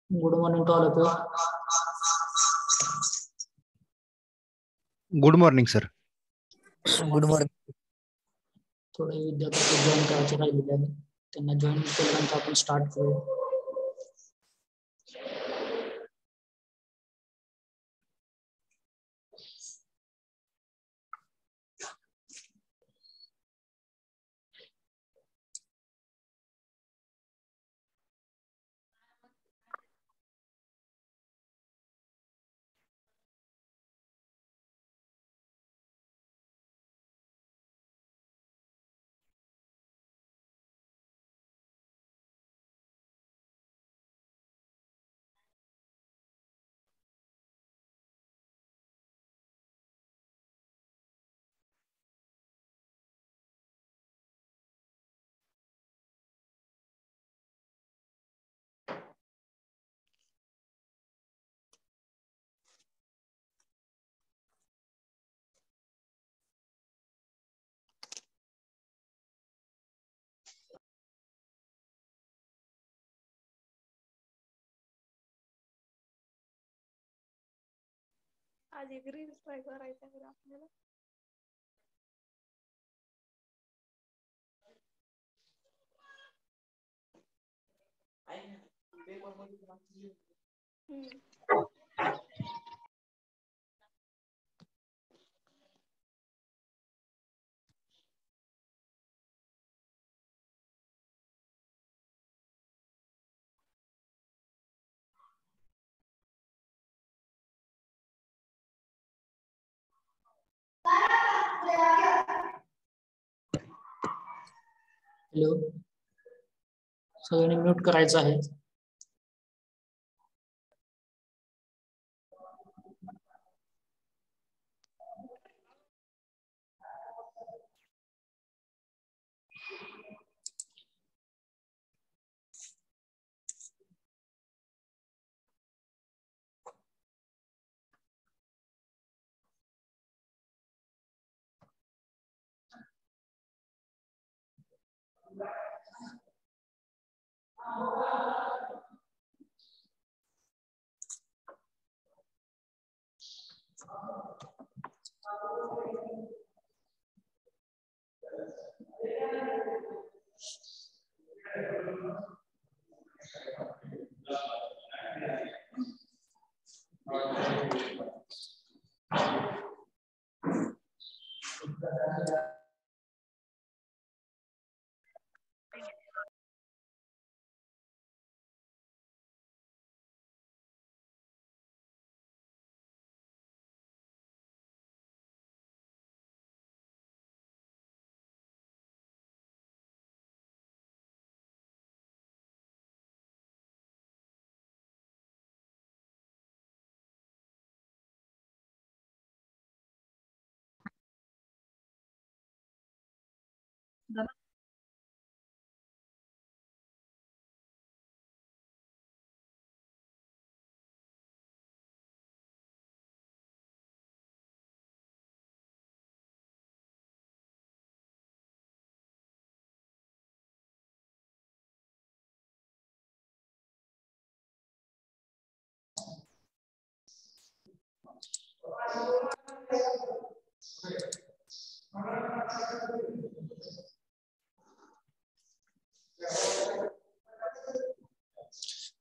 Good morning to all of you. Good morning sir. Good morning. थोडे विद्यार्थी join करायचे राहिलेले आहेत, त्यांना जॉईन केल्यानंतर आपण स्टार्ट करू. आज एक रील्स ट्राय करायचा आहे आपल्याला. हॅलो, सगळ्यांनी म्यूट करायचं आहे.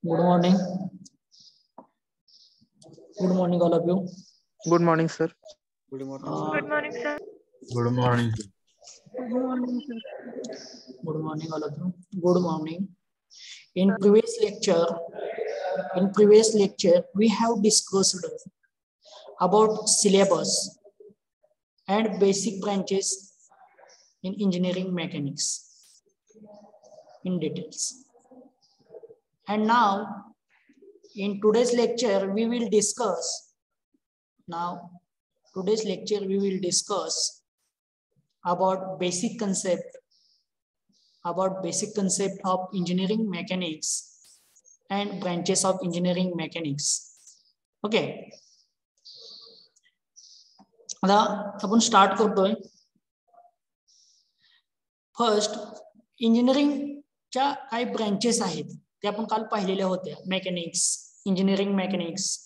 Good morning. Good morning, all of you. Good morning sir. Good morning sir. Good morning. Good morning, all of you. Good morning. In previous lecture, we have discussed about syllabus and basic branches in engineering mechanics in details. And now, in today's lecture, we will discuss about basic concept of engineering mechanics and branches of engineering mechanics. Okay. आता आपण start करतोय. First, इंजिनिअरिंगच्या काही branches आहेत ते आपण काल पाहिलेल्या होत्या. मेकॅनिक्स, इंजिनिअरिंग मेकॅनिक्स,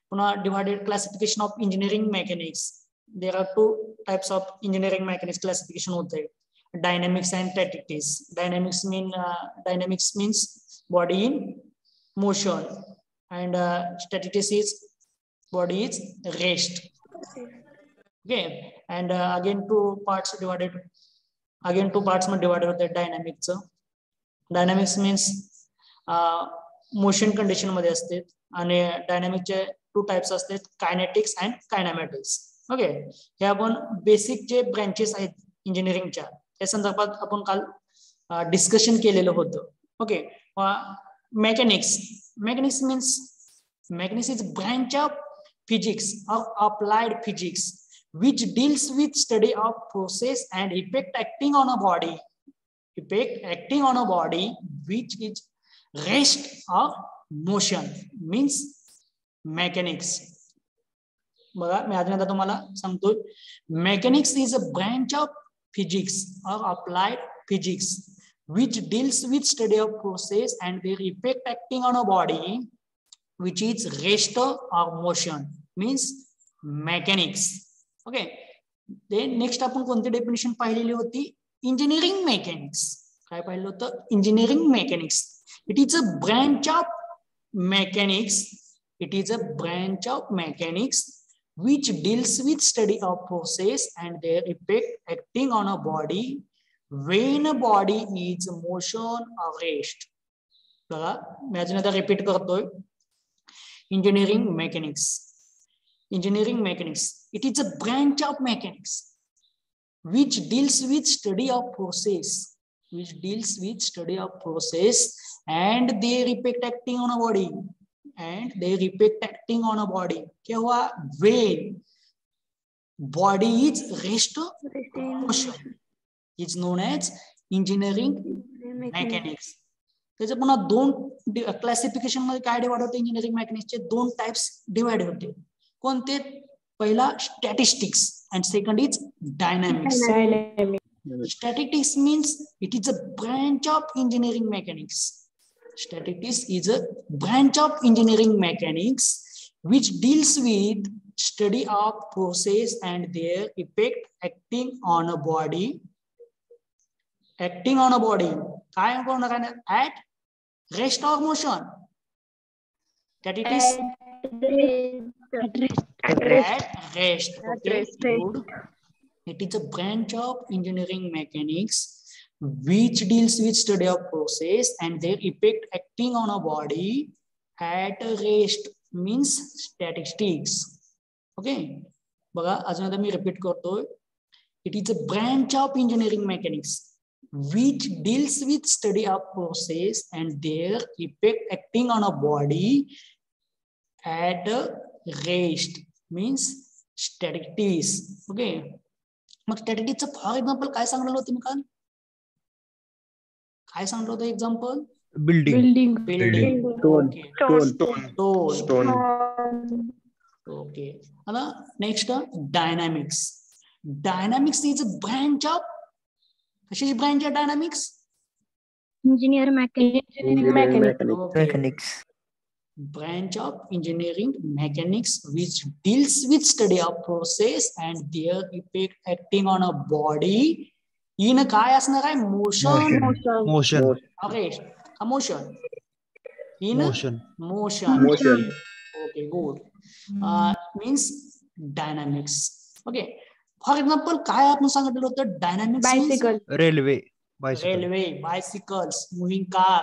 पुन्हा divided classification of engineering mechanics. There are 2 types of engineering mechanics classification होते. Dynamics and statics. Dynamics means body in motion and statics is body is rest. Okay, and again two parts divided with the dynamics. Dynamics means motion condition मध्ये असते आणि डायनॅमिकचे 2 types असतात, kinetics and कायनॅमॅटिक्स. Okay, हे आपण basic जे branches आहेत इंजिनिअरिंगच्या त्या संदर्भात आपण काल डिस्कशन केलेलं होतं. Okay, mechanics is branch of physics or applied physics which deals with study of process and effect acting on a body which is rest or motion means mechanics. बघा मी अजून आता तुम्हाला सांगतो, mechanics is a branch of physics or applied physics which deals with study of process and their effect acting on a body which is rest or motion means mechanics. Okay, then next आपण कोणती definition पाहिलेली होती? Engineering mechanics. काय पाहिलं होतं? Engineering mechanics. It is a branch of mechanics which deals with study of process and their effect acting on a body when a body is motion or rest. बघा मी अजून आता repeat करतोय. Engineering mechanics it is a branch of mechanics which deals with study of process and their effect acting on a body केव्हा? when body is rest or motion is known as engineering mechanics. त्याचे पुन्हा 2 classification मध्ये काय divide होते? Engineering मेकॅनिक्सचे 2 types divide होते. कोणते? पहिला statistics and second is dynamics. Statistics means it is a branch of engineering mechanics. Statistics is a branch of engineering mechanics which deals with study of process and their effect acting on a body. काय होणार आहे? at rest or motion. Statistics at rest. Okay, good. It is a branch of engineering mechanics which deals with study of process and their effect acting on a body at rest means statistics. Okay, बघा अजून आता मी repeat करतोय. It is a branch of engineering mechanics which deals with study of process and their effect acting on a body at rest means statistics. Okay, मग स्टॅटिस्टिक्सचं for example काय सांगलेलं होतं मी काल? काय सांगलं होतं एक्झाम्पल? बिल्डिंग. स्टोन. ओके, आता next dynamics. Dynamics is a branch of, कशाची branch आहे dynamics? Engineer Mechanics. Branch of engineering mechanics which deals with study of process and their effect acting on a body in काय असणार आहे? motion. Okay, motion. In motion. Okay, good. Means dynamics. Okay, for example काय आपण सांगितलं होतं? Dynamics bicycle, railway, बायसिकल्स, moving car.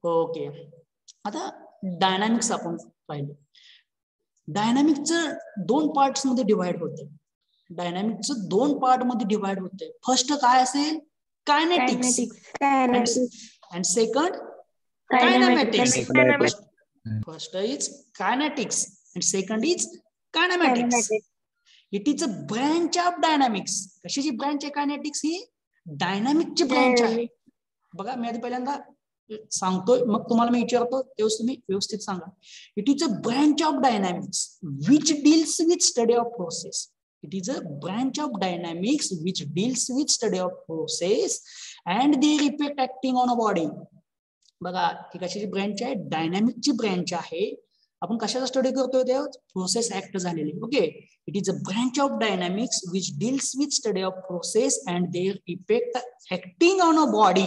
Okay, आता dynamics आपण पाहिलं. डायनॅमिक्सचं 2 पार्ट्स मध्ये डिवाइड होते. फर्स्ट काय असेल? Kinetics and second kinematics. First is kinematics and second is kinematics. It is a branch of dynamics. कशाची ब्रांच आहे कायनेटिक्स? ही डायनामिकची ब्रांच आहे. बघा मी आधी पहिल्यांदा सांगतोय मग तुम्हाला मी विचारतो तेव्हा तुम्ही व्यवस्थित सांगा. It is a branch of dynamics which deals with study of process. It is a branch of dynamics which deals with study of process and their effect acting on a body. बघा ही कशाची branch आहे, डायनॅमिकची branch आहे. आपण कशाचा study करतोय, ते forces act झालेली. Okay, it is a branch of dynamics which deals with study of forces and their effect acting on a body,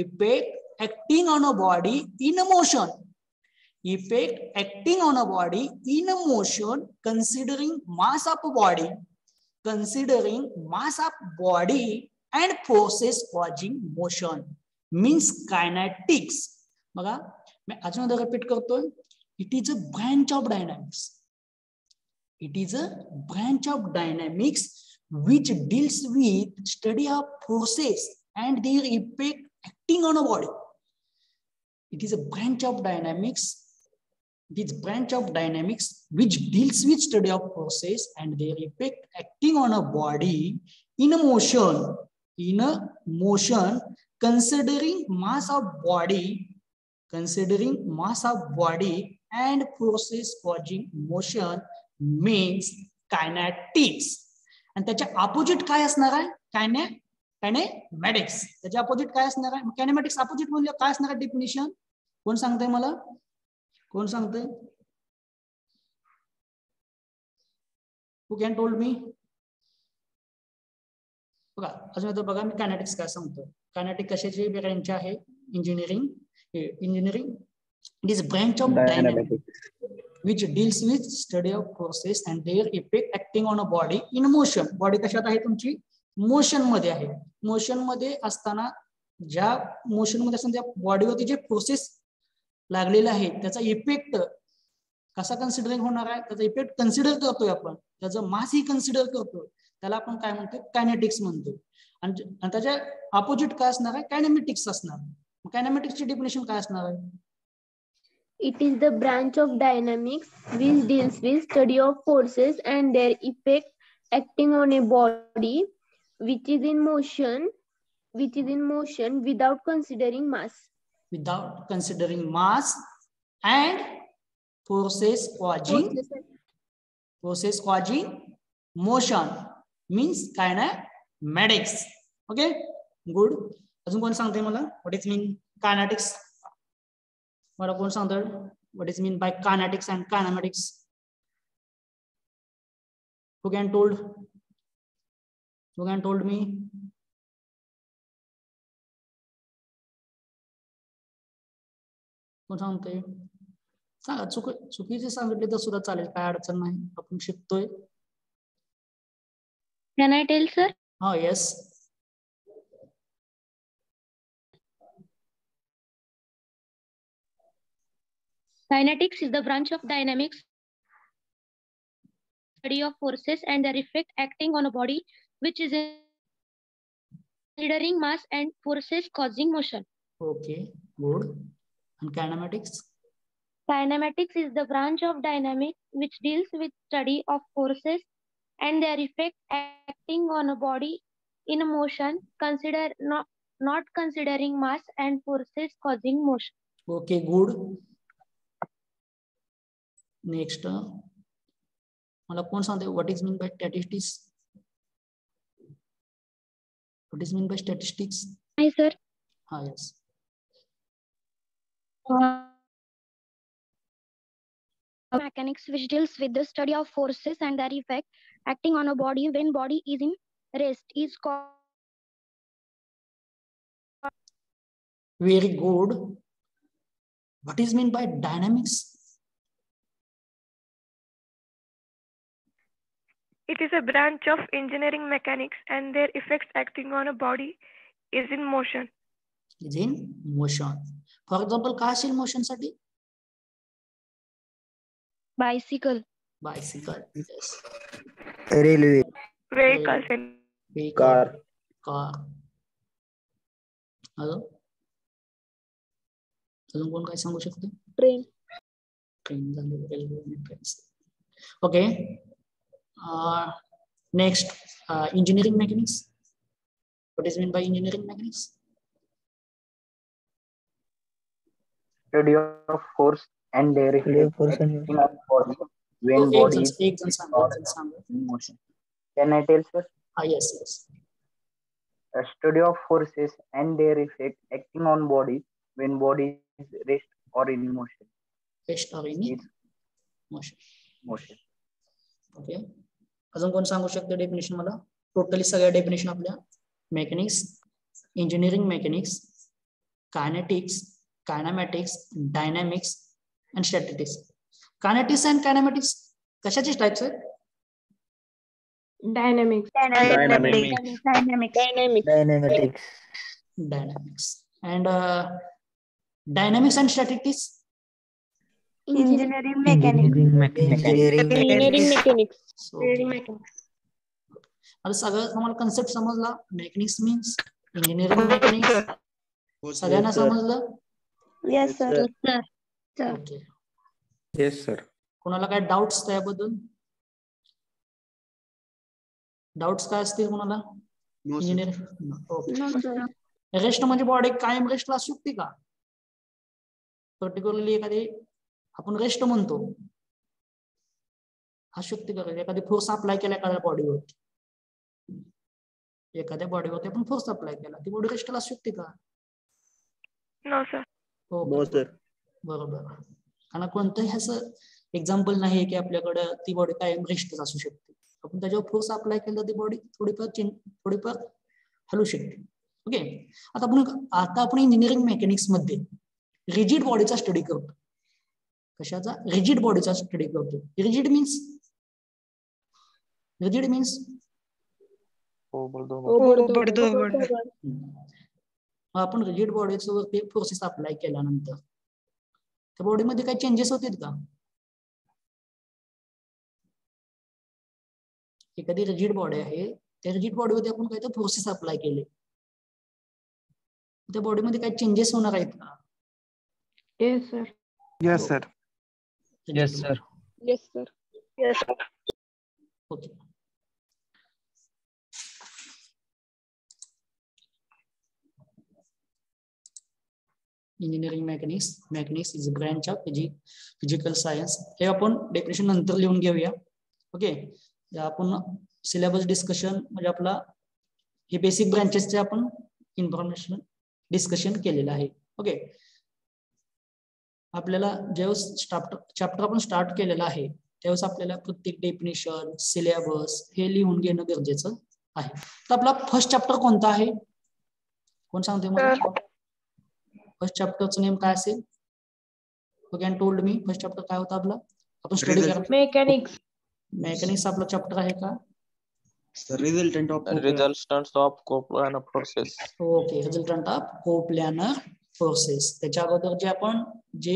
effect acting on a body in a motion, effect acting on a body in a motion, considering mass of a body, considering mass of body and process causing motion, means kinetics. बघा मैं अजून repeat करतोय, it is a branch of dynamics, it is a branch of dynamics which deals with study of process and their effect acting on a body. It is a branch of dynamics, this branch of dynamics which deals with study of process and their effect acting on a body in a motion, considering mass of body and process causing motion, means kinetics. आणि त्याच्या opposite काय असणार आहे, कायनेमॅटिक्स. त्याच्या opposite काय असणार आहे, कायनेमॅटिक्स opposite म्हणजे काय असणार आहे डेफिनेशन, कोण सांगताय मला, कोण सांगतंय, who can told me? बघा अजून बघा मी कायनेटिक्स काय सांगतो. कायनेटिक कशाची ब्रँच आहे, engineering. It is branch of dynamics which deals with study of process and their effect acting on a body in motion. Body कशात आहे तुमची, मोशन मध्ये आहे. मोशन मध्ये असताना ज्या मोशन मध्ये असताना त्या बॉडीवरती जे प्रोसेस लागलेला आहे त्याचा इफेक्ट कसा कन्सिडरिंग होणार आहे, त्याचा इफेक्ट कन्सिडर करतोय आपण, त्याचं मास ही कन्सिडर करतोय, त्याला आपण काय म्हणतोय, कायनेटिक्स म्हणतोय. आणि त्याच्या अपोजिट काय असणार आहे, कायनेमॅटिक्स असणार. कायनेमॅटिक्सची डेफिनेशन काय असणार आहे, It is the branch of dynamics which deals with study of forces and their effect acting on a body which is in motion without considering mass. Without considering mass and process causing motion, means kinematics. Okay, good. अजून कोण सांगते मला what is mean kinetics? मला कोण सांगतं what is mean by kinetics and kinematics? Who can told me? कोण सांगते, सांगा. चुकीचे सांगितले तर सुद्धा चालेल, काय अडचण नाही, आपण शिकतोय. Can I tell, sir? हा, yes. Kinetics is the branch of dynamics, study of forces and their effect acting on a body which is considering mass and forces causing motion. Okay, good. And kinematics? Kinematics is the branch of dynamics which deals with study of forces and their effect acting on a body in a motion, not considering mass and forces causing motion. Okay, good. Next, मला कोण सांगते what is mean by statistics? What is mean by statistics? Hi, sir. Ah, yes. Mechanics which deals with the study of forces and their effect acting on a body when body is in rest is called. Very good. What is mean by dynamics? It is a branch of engineering mechanics and their effects acting on a body is in motion. Is in motion. For example, काय असेल motion साठी? Bicycle. Bicycle. Yes. Railway. Vehicles and Car. अजून कोण काय सांगू शकतो? Train. Train झाले, railway, trains. Okay. Next, engineering mechanics. What is meant by engineering mechanics? Study of force and their effect acting on body when body is in motion. Can I tell, sir? Yes. A study of forces and their effect acting on body when body is rest or in motion. Rest or in motion. Okay, अजून कोण सांगू शकतो definition मला? Totally सगळ्या definition आपल्या mechanics, engineering mechanics, kinetics, kinematics, dynamics and statistics. Kinetics and kinematics कशाचे types आहेत? Dynamics and dynamics and statistics. Engineering mechanics. आता सगळं तुम्हाला कन्सेप्ट समजला? मेकॅनिक्स मीन्स इंजिनिअरिंग मेकॅनिक्स सगळ्यांना समजलं? Yes sir. Okay, yes sir. कोणाला काय डाऊट्स त्याबद्दल? डाऊट्स काय असतील कोणाला? इंजिनिअरिंग रेस्ट म्हणजे बॉडी कायम रेस्टला असू शकते का? पर्टिक्युलरली एखादी आपण रेस्ट म्हणतो, असू शकते का? एखादी फोर्स अप्लाय केला एखाद्या बॉडीवर, एखाद्या बॉडीवरती आपण फोर्स अप्लाय केला, ती बॉडी रेस्टला असू शकते का? No sir. हो सर, बरोबर. कारण कोणतंही असं एक्झाम्पल नाही की आपल्याकडे ती बॉडी कायम रेस्टच असू शकते. आपण त्याच्यावर फोर्स अप्लाय केला ती बॉडी थोडीफार हलू शकते. ओके, आता आपण इंजिनिअरिंग मेकॅनिक्स मध्ये रिजिड बॉडीचा स्टडी करतो. कशाचा? रिजिड बॉडीचा स्टडी करतो. रिजिड मीन्स आपण रिजिड बॉडीच वरती फोर्सेस अप्लाय केल्यानंतर त्या बॉडीमध्ये काही चेंजेस होतील का? एखादी रिजिड बॉडी आहे, त्या रिजिड बॉडीमध्ये आपण काही फोर्सेस अप्लाय केले, त्या बॉडीमध्ये काही चेंजेस होणार आहेत का? Yes sir. Yes sir. Yes, sir. Yes sir. Yes sir. Okay, engineering mechanics is a branch of physical science. हे आपण डेफिनेशन नंतर लिहून घेऊया. ओके, आपण सिलेबस डिस्कशन म्हणजे आपला हे बेसिक ब्रांचेसचे आपण इन्फॉर्मेशन डिस्कशन केलेलं आहे. ओके, आपल्याला ज्यावेळेस चॅप्टर आपण स्टार्ट केलेला आहे त्यावेळेस आपल्याला प्रत्येक डेफिनेशन, सिलेबस हे लिहून घेणं गरजेचं आहे. तर आपला फर्स्ट चॅप्टर कोणता आहे? कोण सांगते मला? फर्स्ट चॅप्टरचं नेम काय असेल? Can told me first chapter काय होता आपला? आपण स्टडी करा. मेकॅनिक्स आपला चॅप्टर आहे का? Resultant of coplanar process. Okay, resultant of coplanar process. त्याच्या अगोदर जे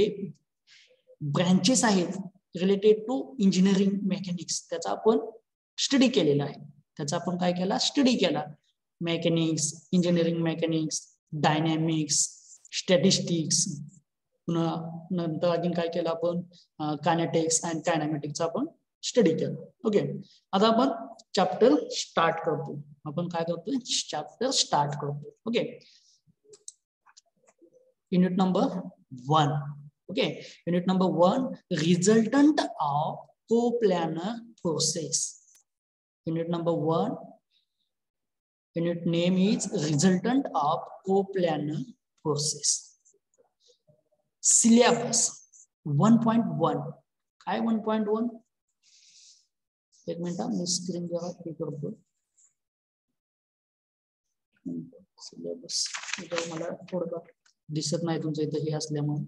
ब्रँचेस आहेत रिलेटेड टू इंजिनिअरिंग मेकॅनिक्स त्याचा आपण स्टडी केलेला आहे. त्याचा आपण काय केला? स्टडी केला. Mechanics, engineering mechanics, dynamics, statistics, पुन्हा नंतर अजून काय केलं आपण? कायनेटिक्स अँड कायनामॅटिक्सचा आपण स्टडी केलं. ओके, आता आपण चॅप्टर स्टार्ट करतो. आपण काय करतो? चॅप्टर स्टार्ट करतो. Okay, unit number 1. Okay, unit number 1, resultant of coplanar process. Unit number 1, unit name is resultant of coplanar process. Syllabus 1.1. काय 1.1? एक मिनिट मी स्क्रीन जरा हे करतो. सिलेबस मला थोडं दिसत नाही तुमचं इथं हे असल्यामुळे.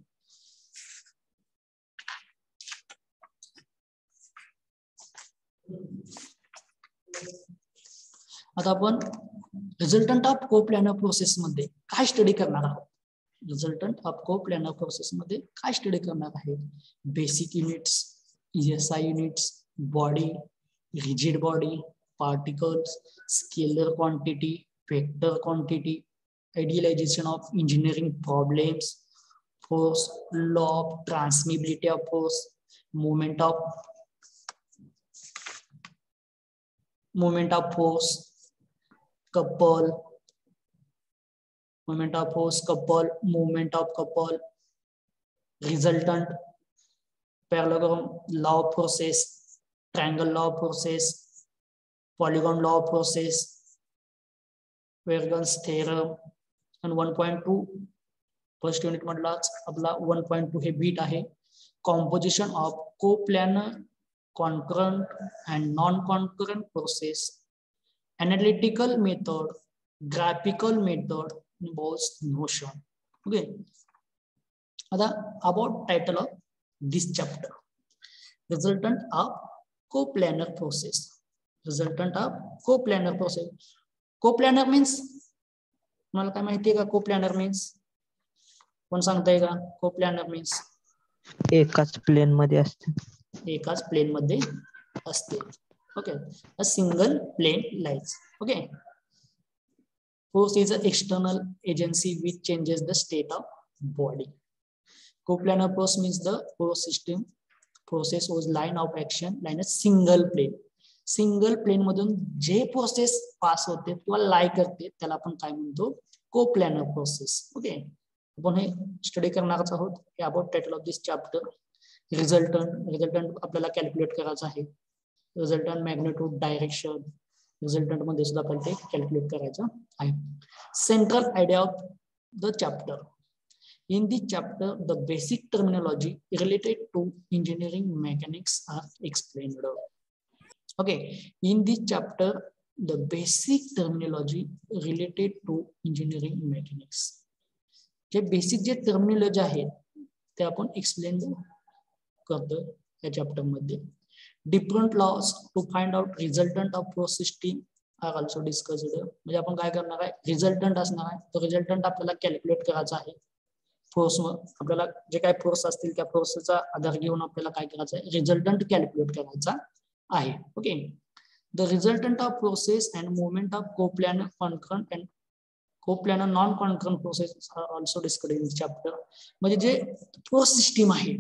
आता आपण रिझल्टंट ऑफ कोप्लानर प्रोसेस मध्ये काय स्टडी करणार आहोत? रिझल्टंट ऑफ कोप्लानर प्रोसेस मध्ये काय स्टडी करणार आहे? Basic units, ESI units, body, rigid body, particles, scalar quantity, vector quantity, idealisation of engineering problems, force, law of transmissibility of force, movement of force, couple, movement of force, couple, movement of couple, resultant, parallelogram law of process, triangle law of process, polygon law of process, Vergon's theorem, and 1.2 first unit मधलाच आपला 1.2 हे बीट आहे. Composition of coplanar concurrent and non-concurrent process, analytical method, graphical method involves motion. Okay. Now about title of this chapter, resultant of coplanar process. Resultant of coplanar process. Coplanar means तुम्हाला काय माहिती आहे का? coplanar means कोण सांगताय का? coplanar means एकाच plane मध्ये असते. एकाच प्लेन मध्ये असते. Okay. A single plane lines. Okay. Force is a external agency which changes the state of body. Coplanar force means the force system forces whose line of action line a single plane. Single plane मधून जे process pass होते किंवा लाई करते त्याला आपण काय म्हणतो? Coplanar process. Okay. आपण हे स्टडी करणारच आहोत. हे about title of this chapter. Resultant आपल्याला कॅल्क्युलेट करायचं आहे. रिझल्टंट मॅग्निट्यूड डायरेक्शन रिझल्टंट मध्ये सुद्धा आपल्याला ते कॅल्क्युलेट करायचं आहे. Central idea of the chapter. In this chapter the basic terminology related to engineering mechanics are explained. Okay. In this chapter the basic terminology related to engineering mechanics. जे basic जे terminology आहे ते आपण explain करतो या chapter मध्ये. Different laws to find out resultant of force system are also discussed. म्हणजे आपण काय करणार आहे? रिझल्टंट असणार आहे. तो रिझल्टंट आपल्याला कॅल्क्युलेट करायचा आहे. फोर्स आपल्याला जे काय फोर्स असतील त्या फोर्सचा आधार घेऊन आपल्याला काय करायचं आहे? रिझल्टंट कॅल्क्युलेट करायचा आहे. Okay. The resultant of forces and movement of coplanar concurrent and coplanar non concurrent forces are also discussed in this chapter. म्हणजे जे फोर्स सिस्टीम आहे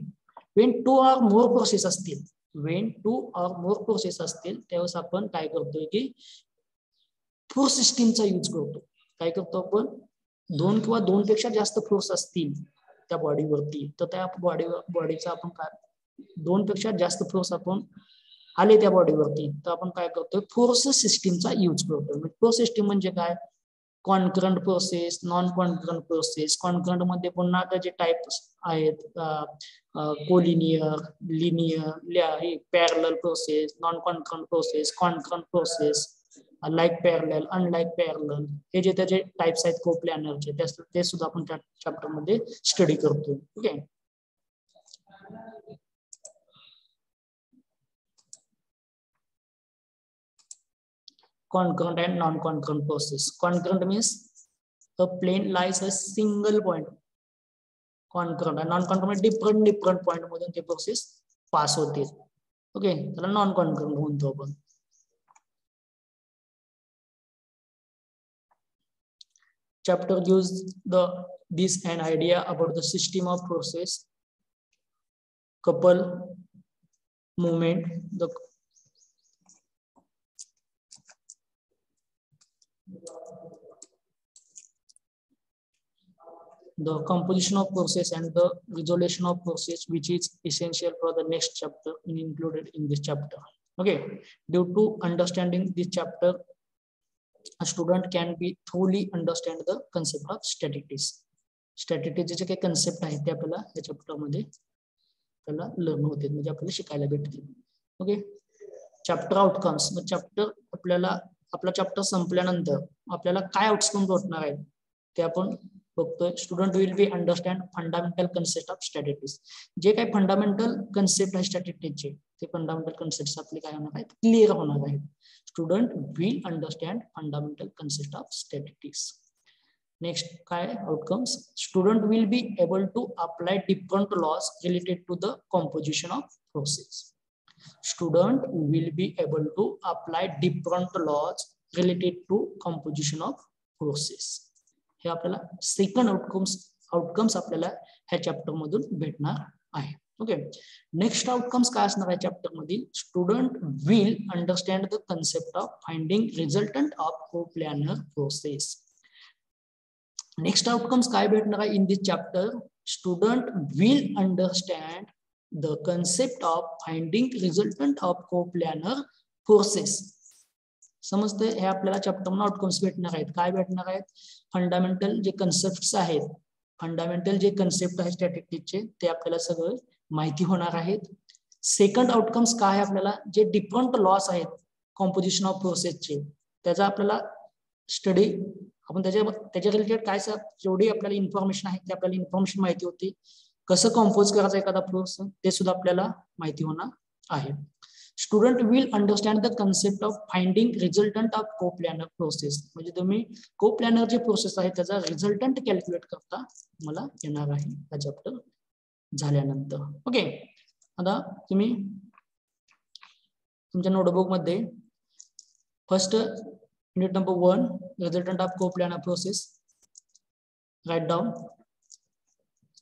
when two or more process असतील, when two or more process असतील त्यावेळेस आपण काय करतोय की फोर्स सिस्टीमचा यूज करतो. काय करतो आपण? दोन किंवा दोन पेक्षा जास्त फोर्स असतील त्या बॉडीवरती तर त्या बॉडीचा आपण काय दोन पेक्षा जास्त फोर्स आपण आले त्या बॉडीवरती तर आपण काय करतोय? फोर्स सिस्टीमचा यूज करतोय. फोर्स सिस्टीम म्हणजे काय? Concurrent process, non concurrent process. Concurrent मध्ये पुन्हा जे टाइप्स आहेत collinear, linear, parallel process, non concurrent process, concurrent process, like parallel, unlike parallel, हे जे त्याचे टाइप्स आहेत कोप्लॅनरचे ते सुद्धा आपण त्या चॅप्टर मध्ये स्टडी करतो. Okay. Concurrent and non-concurrent process. Concurrent means a plane lies a single point. Concurrent and non-concurrent different point मधून ते प्रोसेस पास होते. ओके. त्याला नॉन कॉन्करंट म्हणतो आपण. Chapter gives this an idea about the system of process, couple, movement, the composition of process and the resolution of process, which is essential for the next chapter included in this chapter. Okay. Due to understanding this chapter, a student can be truly understand the concept of statistics. Statistics जे काही concept आहे ते आपल्याला या chapter मध्ये आपल्याला learn होते, म्हणजे आपल्याला शिकायला भेटते. ओके. Chapter outcomes. मग चॅप्टर आपल्याला आपला चॅप्टर संपल्यानंतर आपल्याला काय आउटकम भेटणार आहे ते आपण बघतोय. Student will B understand fundamental concept of statistics. जे काही फंडामेंटल कन्सेप्ट आहे स्टॅटिस्टिक्सचे ते फंडामेंटल कन्सेप्ट आपले काय होणार आहेत? क्लिअर होणार आहेत. Student will understand fundamental concept of statistics. Next काय outcomes? Student will be able to apply different laws related to the composition of process. Student will be able to apply different laws related to composition of process. हे आपल्याला second outcomes आपल्याला ह्या chapter मधून भेटणार आहे. Okay. Next outcomes काय असणार आहे चॅप्टर मध्ये? Student will understand the concept of finding resultant of coplanar process. Next outcomes काय भेटणार आहे in this chapter? Student will understand the concept of finding resultant of coplanar forces. समजते? हे आपल्याला चॅप्टर मध्ये आउटकम्स भेटणार आहेत. काय भेटणार आहेत? फंडामेंटल जे कन्सेप्ट्स आहेत फंडामेंटल जे कन्सेप्ट आहे स्टॅटिस्टिक्सचे ते आपल्याला सगळं माहिती होणार आहेत. सेकंड आउटकम्स काय आपल्याला जे डिफरंट लॉस आहेत कॉम्पोजिशन ऑफ प्रोसेसचे त्याचा आपल्याला स्टडी आपण त्याच्या रिलेटेड काय जेवढी आपल्याला इन्फॉर्मेशन आहे ते आपल्याला इन्फॉर्मेशन माहिती होती. कसं कॉम्पोज करायचं एखादा प्रोसेस ते सुद्धा आपल्याला माहिती होणार आहे. Student will understand the concept of finding resultant of को प्लॅनर प्रोसेस. म्हणजे तुम्ही को प्लॅनर जे प्रोसेस आहे त्याचा रिझल्टंट कॅल्क्युलेट करता मला येणार आहे हा चॅप्टर झाल्यानंतर. ओके, आता तुम्ही तुमच्या नोटबुक मध्ये first unit number 1 resultant of को प्लॅनर प्रोसेस राईट डाऊन.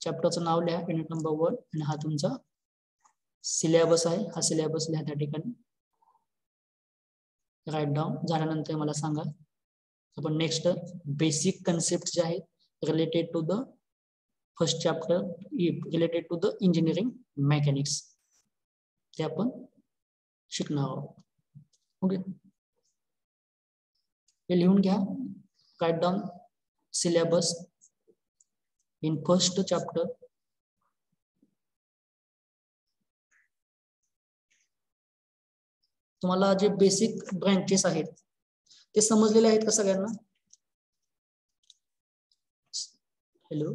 चॅप्टरचं नाव लिहा युनिट नंबर 1 आणि हा तुमचा सिलेबस आहे. हा सिलेबस लिहा त्या ठिकाणी राईट डाऊन. झाल्यानंतर मला सांगा आपण नेक्स्ट बेसिक कन्सेप्ट जे आहेत related to the first chapter related to the engineering mechanics ते आपण शिकणार आहोत. ओके, हे लिहून घ्या. Write down syllabus in first chapter. तुम्हाला जे बेसिक ब्रांचेस आहेत ते समजलेले आहेत का सगळ्यांना? हॅलो,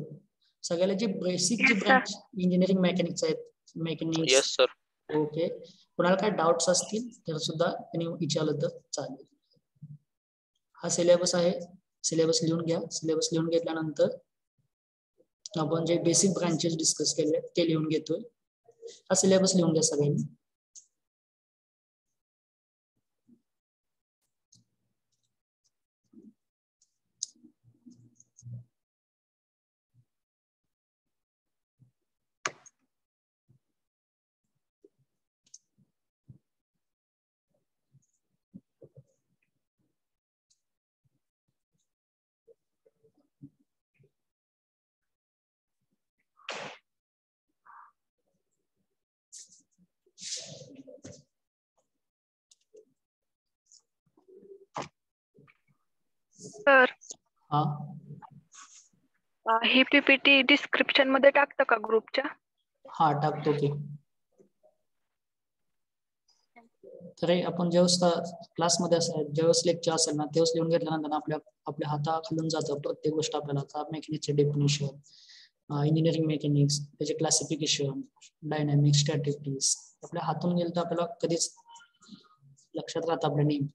सगळ्याला जे बेसिक जे ब्रांच इंजिनिअरिंग मेकॅनिक्स आहेत मेकॅनिक्स. Yes sir. ओके, कोणाला काय डाउट्स असतील तर सुद्धा त्यांनी विचारलं तर चालेल. हा सिलेबस आहे, सिलेबस लिहून घ्या. सिलेबस लिहून घेतल्यानंतर आपण जे बेसिक ब्रांचेस डिस्कस केले ते लिहून घेतोय. हा सिलेबस लिहून घ्या सगळ्यांनी. सर, हा, ही पीपीटी डिस्क्रिप्शन मध्ये टाकतं का ग्रुपच्या? हा टाकतो की. तर आपण जेव्हा क्लासमध्ये असेल ज्यावेळेस लेक्चर असेल ना तेव्हाच लिहून घेतल्यानंतर आपल्या हाताखालून जातं प्रत्येक गोष्ट आपल्याला. मेकॅनिक्सचे डेफिनेशन, इंजिनिअरिंग मेकॅनिक्स, त्याचे क्लासिफिकेशन, डायनॅमिक, स्टॅटिस्टिक्स आपल्या हातून गेलं तर आपल्याला कधीच लक्षात राहतं आपल्या नेहमी.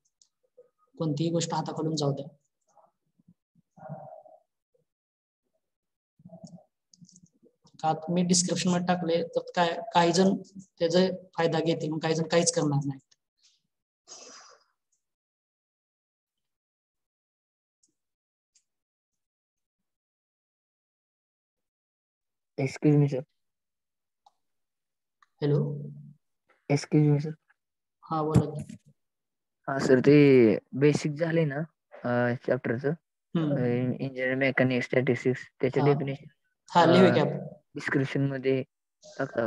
कोणतीही गोष्ट हाताखालून जाऊ द्या. मी डिस्क्रिप्शन मध्ये टाकले तर काही जण त्याचा फायदा घेतील, काही जण काहीच करणार नाही. Excuse me sir. Hello, excuse me sir. हा बोला की. हा सर, ते बेसिक झाले ना चॅप्टरचं इंजिनिअरिंग मेकॅनिक्स स्टॅटिस्टिक्स त्याचे डेफिनेशन हा लिहूया की आपण. डिस्क्रिप्शन मध्ये टाका.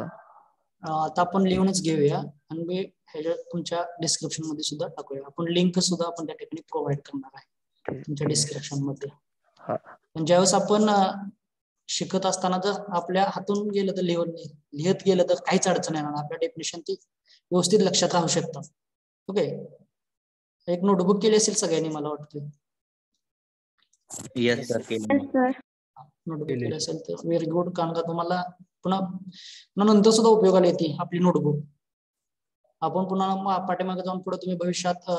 आता आपण लिहूनच घेऊया आणि मी ह्याच्या तुमच्या डिस्क्रिप्शन मध्ये सुद्धा टाकूया. आपण लिंक सुद्धा आपण त्या ठिकाणी प्रोव्हाइड करणार आहे तुमच्या डिस्क्रिप्शन मध्ये. पण ज्यावेळेस आपण शिकत असताना जर आपल्या हातून गेलं तर लिहत गेलं तर काहीच अडचण येणार. आपल्या डेफिनेशन ती व्यवस्थित लक्षात राहू शकतात. ओके, एक नोटबुक केली असेल सगळ्यांनी मला वाटतं. Yes sir. नोटबुक केली असेल तर व्हेरी गुड. कारण का तुम्हाला पुन्हा नंतर सुद्धा उपयोगाला येते आपली नोटबुक. आपण पुन्हा पाठीमागे जाऊन पुढे तुम्ही भविष्यात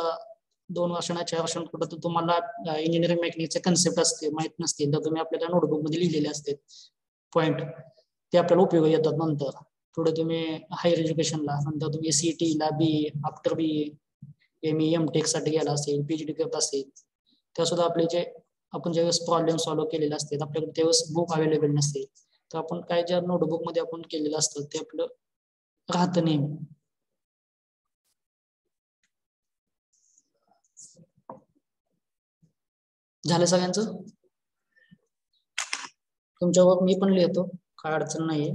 2 वर्षांना 4 वर्षांना कुठं तर तुम्हाला इंजिनिअरिंग मेकॅनिक्सचे कन्सेप्ट असते माहित नसतील तर तुम्ही आपल्या नोटबुक मध्ये लिहिलेले असते पॉइंट, ते आपल्याला उपयोगी येतात नंतर. पुढे तुम्ही हायर एज्युकेशनला नंतर तुम्ही सीईटीला be after B ME MTech साठी गेला असेल, पीएचडी करत असेल त्या सुद्धा आपले जे आपण ज्यावेळेस प्रॉब्लेम सॉल्व्ह केलेले असतात आपल्याकडे त्यावेळेस बुक अवेलेबल नसते तर आपण काय ज्या नोटबुक मध्ये आपण केलेलं असतं ते आपलं राहतं नेहमी. झालं सगळ्यांचं? तुमच्यावर मी पण लिहितो, काय अडचण नाहीये.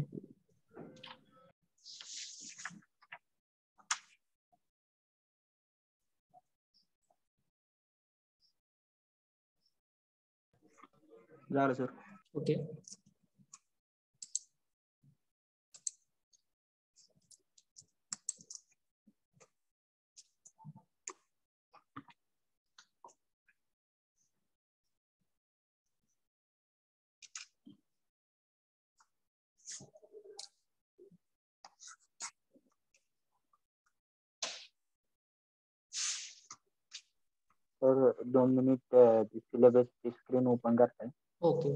झालं sir. Okay, sir 2 minute syllabus की स्क्रीन ओपन करता है. ओके.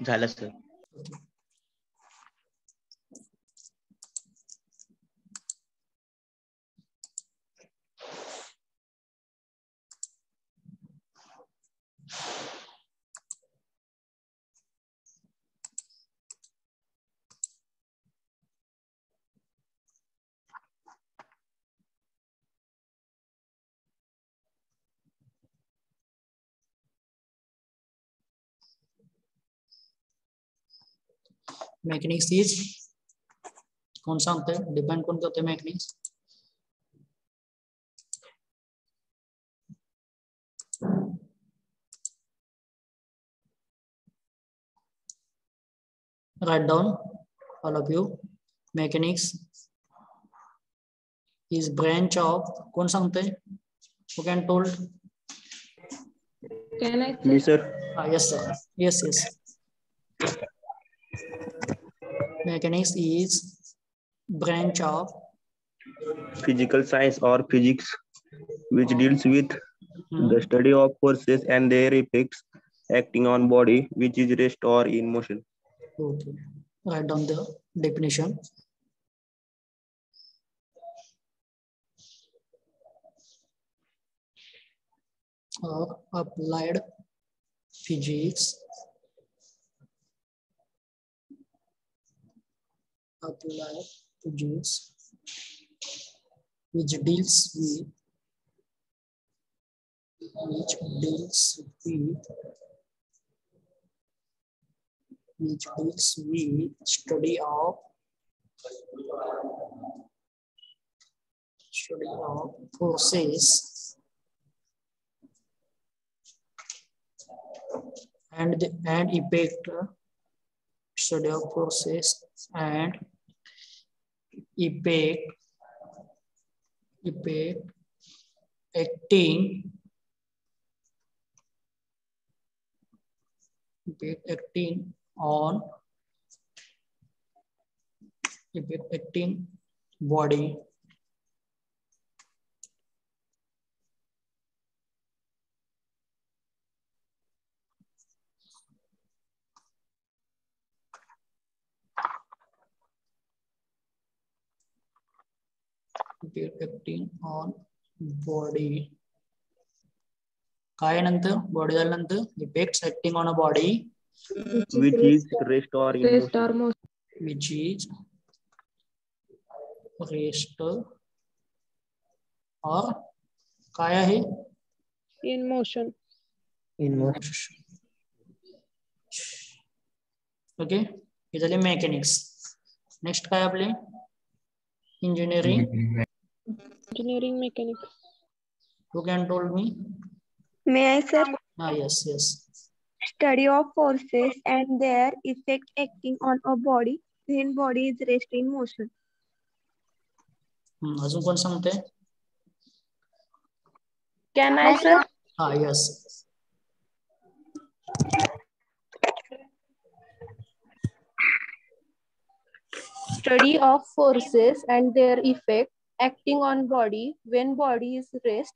झालं सर. मैकेनिक्स इज कौन सा होता है, डिपेंड कौन होते हैं mechanics? Write down, all of you. Mechanics is branch of कौन सा होता है? Who can told? Can I? Me sir. Yes sir. Yes. Mechanics is branch of Physical science or physics which deals with the study of forces and their effects acting on body which is rest or in motion. Okay. Write down the definition. Applied physics. Applied physics which deals with study of forces and effect. Study of forces and effect acting on body acting on body. काय नंतर body झाल्यानंतर effects acting on a body which is rest or in motion. which is rest or काय आहे In motion. Okay. हे झाले mechanics. Next काय आपले engineering. Engineering mechanics. Who can told me? May I, sir? Yes. Study of forces and their effect acting on a body when body is rest in motion. अजून कोण सांगते? Can I, sir? Yes. Study of forces and their effect acting on body when body is rest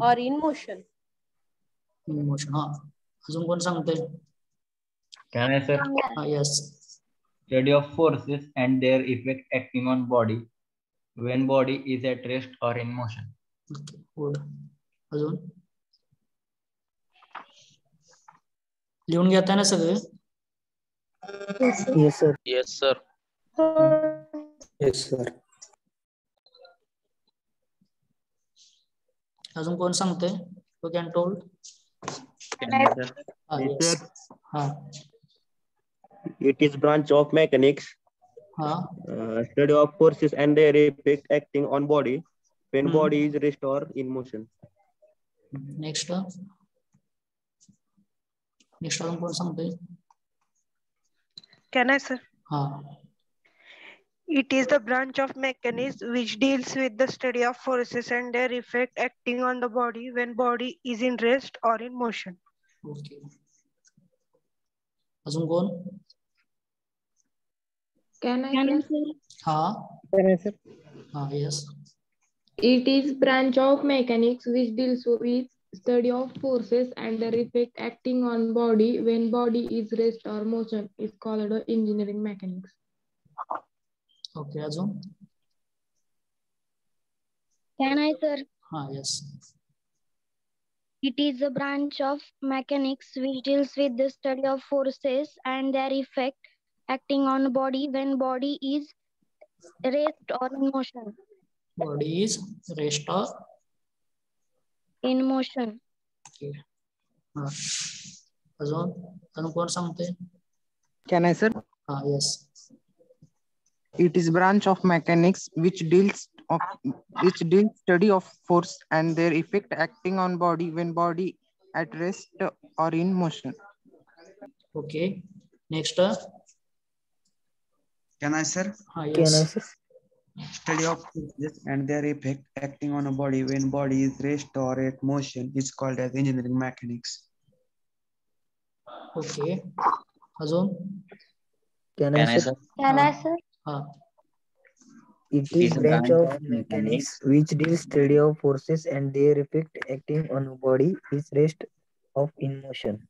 or in motion. In motion. अजून कोण सांगते? Can I, sir? Yes. Study of forces and their effect acting on body when body is at rest or in motion. Okay, good. अजून लिहून घेताय ना सगळे? Yes sir. Yes sir. Yes sir. अजून कोण सांगते? You can told. Yes. Yes. It is branch of mechanics. Study of forces and their effect acting on body when body is rest or in motion. Next. Next one कौन समझते? Can I, sir? It is the branch of mechanics which deals with the study of forces and their effect acting on the body when body is in rest or in motion. Okay. अजून कोण? Can I, sir? Can I, sir? Yes. It is branch of mechanics which deals with study of forces and their effect acting on body when body is rest or motion is called engineering mechanics. Okay, Azum. Can I, sir? Yes. It is a branch of mechanics which deals with the study of forces and their effect acting on body when body is rest or in motion. Body is rest or in motion. Okay. अजून कोण सांगते? Can I, sir? Yes. It is branch of mechanics which deals study of force and their effect acting on body when body at rest or in motion. Okay. Next. Can I, sir? Yes. Can I, sir? Study of forces and their effect acting on a body when body is rest or at motion is called as engineering mechanics. Okay. Azun? Can I, sir? Can I, sir? It is branch of mechanics which deals study of forces and their effect acting on a body is rest of in motion.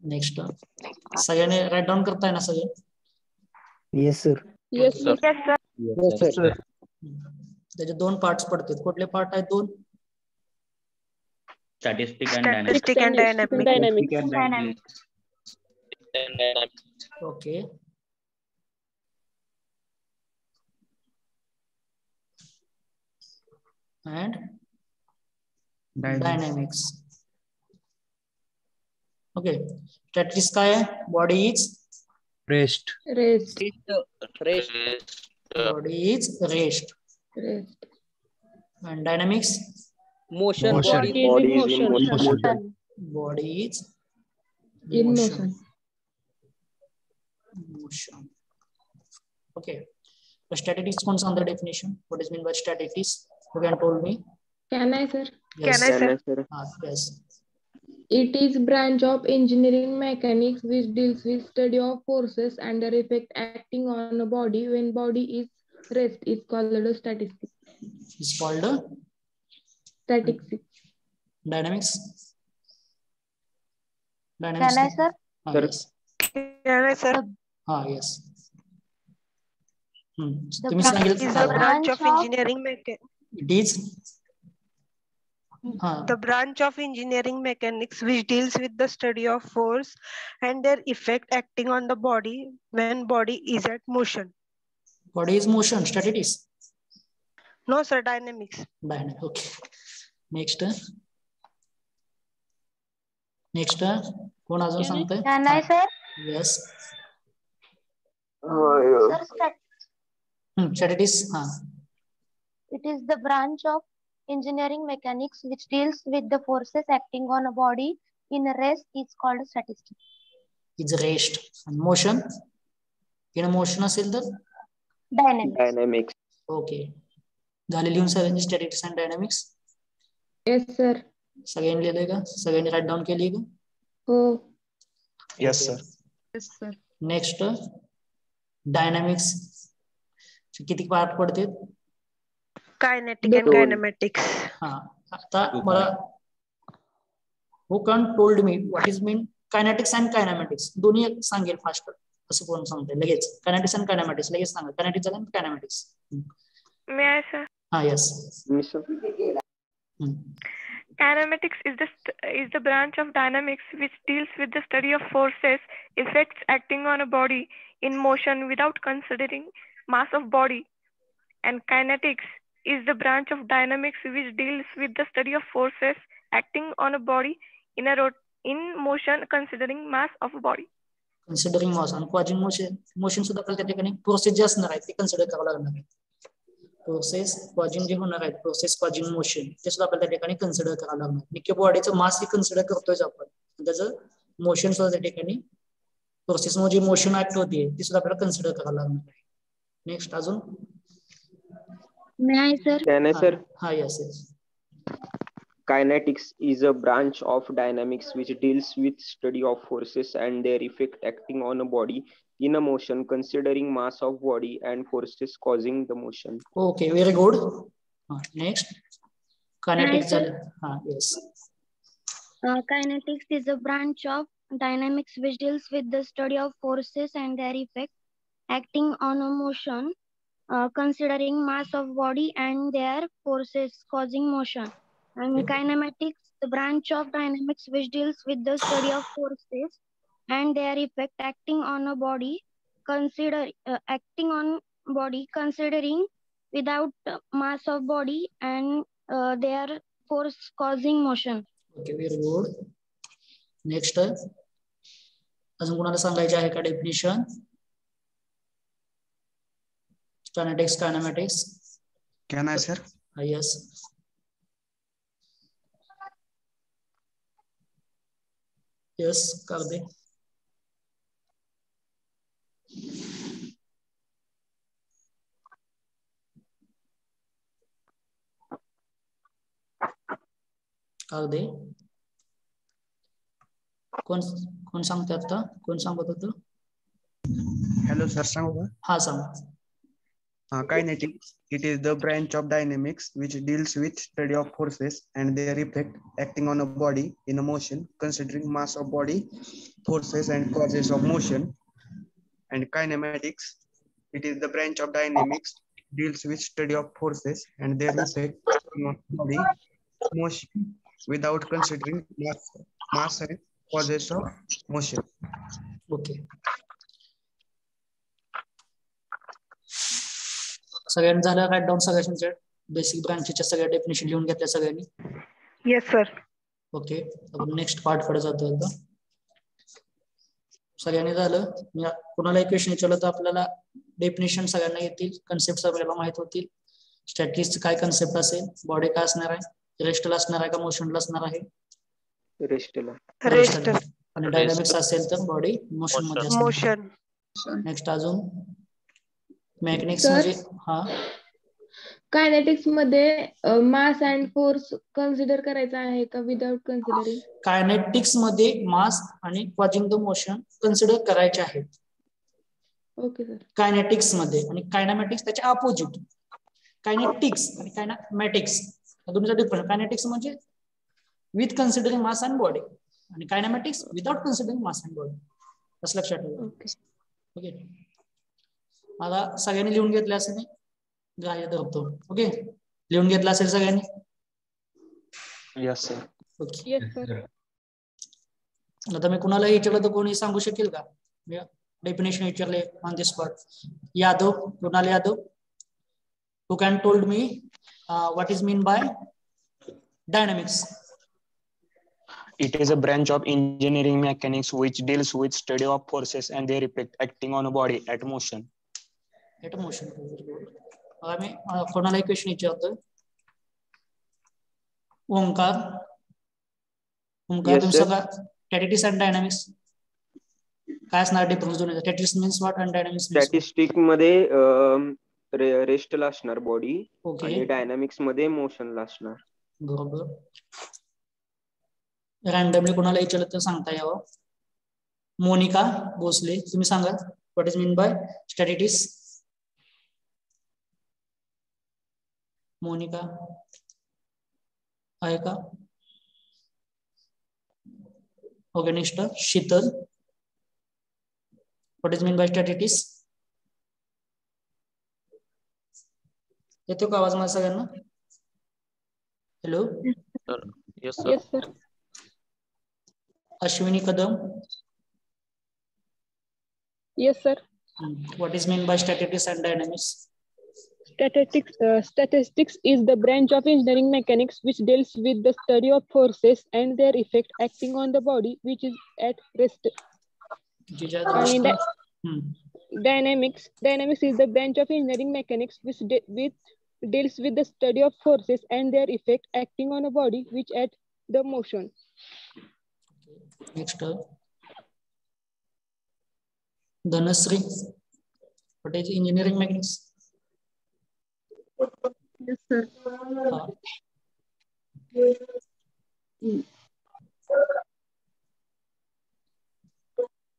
Next. सगळ्यांनी write down करताय ना सगळे? Yes, sir. Yes, sir. Yes, sir. Yes, sir. त्याचे दोन parts पडतात. कुठले part आहेत दोन? Statistic and dynamics. Okay. And dynamics. Okay. Statistics काय आहे? Body is rest. Body is rest. And dynamics? Motion. Body is in motion. Body is in motion. Okay. The statistics comes under definition. What is meant by statistics? You can told me. Can I, sir? Yes. Can I, sir? Yes. It is branch of engineering mechanics which deals with study of forces and their effect acting on a body when body is rest is called a statistics. It's called statistics. Dynamics. Can I, sir? Yes. Can I, sir? Yes. The branch of engineering mechanics. It is the branch of engineering mechanics which deals with the study of force and their effect acting on the body when body is at motion. Body is motion. Statistics. No, sir. Dynamics. Dynamics. Okay. Next. कोण अजून सांगते? Can I, sir? Yes. Sir, statistics. It is the branch of engineering mechanics which deals with the forces acting on a body in a rest is called statistics. It's rest. And motion? In a motion असेल तर? Dynamics. Okay. झाले लिहून सगळ्यांनी statistics and dynamics? Yes, sir. सगळ्यांनी लिहिले का? सगळ्यांनी write down केली का? Oh. Yes, sir. Yes, sir. Next. Dynamics. किती पार्ट पडते? Kinetic and kinematics. आता मला who can told me what is mean kinetics and kinematics? दोन्ही सांगेल फास्ट. असं कोण सांगते लगेच? Kinetics and kinematics लगेच सांगा. Kinetics and kinematics. May I, sir? Yes. Kinematics is the branch of dynamics which deals with the study of forces, effects acting on a body in motion without considering mass of body, and kinetics is the branch of dynamics which deals with the study of forces acting on a body in motion, considering mass of a body. Considering mass and causing motion सुद्धा आपल्याला त्या ठिकाणी process जे असणार आहे ते consider करावं लागणार आहे. प्रोसेस कॉजिंग जे होणार आहे, प्रोसेस कॉजिंग मोशन, ते सुद्धा आपल्याला त्या ठिकाणी कन्सिडर करावं लागणार. निश्चित बॉडीचं मास हे कन्सिडर करतोय आपण, त्याचं मोशन सुद्धा त्या ठिकाणी प्रोसेस मध्ये मोशन ऍक्ट होते ती सुद्धा आपल्याला कन्सिडर करावं लागणार आहे. नेक्स्ट अजून Can I, sir? हा yes yes. Kinetics is a branch of dynamics which deals with study of forces and their effect acting on a body in a motion, considering mass of body and forces causing the motion. Okay, very good. Next, kinetics. Yes. Kinetics is a branch of dynamics which deals with the study of forces and their effect acting on a motion, considering mass of body and their forces causing motion. And kinematics, the branch of dynamics which deals with the study of forces and their effect acting on a body, considering without mass of body and their force causing motion. Okay, very good. Next, अजून कोणाला सांगायचे आहे का definition? Kinetics, kinematics. Can I, sir? Yes. Yes, कर दे. कर दे. कोण सांगते आता? कोण सांगत होतं? Hello, sir. सांगू का? हा सांग. Kinetics, it is the branch of dynamics which deals with study of forces and their effect acting on a body in a motion, considering mass of body, forces and causes of motion. And kinematics, it is the branch of dynamics deals with study of forces and their effect acting on body motion without considering mass and causes of motion. Okay. सगळ्यांनी झालं right down सगळ्यांच्या basic ब्रांचच्या सगळ्या definition लिहून घेतल्या सगळ्यांनी? Yes sir. Okay, आपण next part कडे जातो. आता सगळ्यांनी झालं. कोणाला एक क्वेश्चन विचारलं तर आपल्याला डेफिनेशन सगळ्यांना येतील, कन्सेप्ट आपल्याला माहित होतील. स्टॅटिक्स काय कन्सेप्ट असेल, बॉडी काय असणार आहे, रेस्टला असणार आहे का मोशनला असणार आहे? रेस्टला. आणि डायनामिक्स असेल तर बॉडी मोशन मध्ये असणार. नेक्स्ट अजून मेकॅनिक्स म्हणजे कायनेटिक्स मध्ये मास अँड फोर्स कन्सिडर करायचा आहे का विदाउट कन्सिडरिंग? कायनेटिक्स मध्ये मास आणि कॉजिंग द मोशन कन्सिडर करायचे आहेत. Okay sir. कायनेटिक्स मध्ये. आणि कायनामॅटिक्स त्याच्या अपोजिट. कायनेटिक्स आणि कायनामॅटिक्स दोन्हीचा डिफरन्स. कायनेटिक्स म्हणजे with considering mass and body आणि kinematics without considering mass and body. असं लक्षात ठेवा. ओके, मला सगळ्यांनी लिहून घेतलं असेल मी ग्राह्य धरतो. ओके, लिहून घेतलं असेल सगळ्यांनी? Yes sir. ओके. आता मी कुणाला विचारलं तर कोणी सांगू शकेल का? डेफिनेशन विचारले on the spot. Yadav, Kunal Yadav, who can told me what is mean bye dynamics? It is a branch of engineering mechanics which deals with study of forces and their effect acting on a body at motion. At motion. आम्ही कोणाला एक question विचारतो. ओंकार, तुम्ही सगळा statistics and dynamics काय असणार difference दोन्हीचा? Statistics means what and dynamics means? Statistic मध्ये रेस्टला असणार बॉडी आणि डायनामिक्स मध्ये मोशनला असणार. बरोबर. रँडमली कोणाला विचारलं तर सांगता यावं. मोनिका भोसले, तुम्ही सांगा what is mean by statistics? Monika आहे का? Okay, next Sheetal, what is mean by statistics? येतो का आवाज माझा सगळ्यांना? Hello. Yes sir. Ashwini Kadam. Yes, sir. What is meant by statistics and dynamics? Statistics is the branch of engineering mechanics which deals with the study of forces and their effect acting on the body which is at rest. Dynamics is the branch of engineering mechanics which deals with the study of forces and their effect acting on a body which at the motion. Next, Dhanasri, what is engineering mechanics? Yes, sir.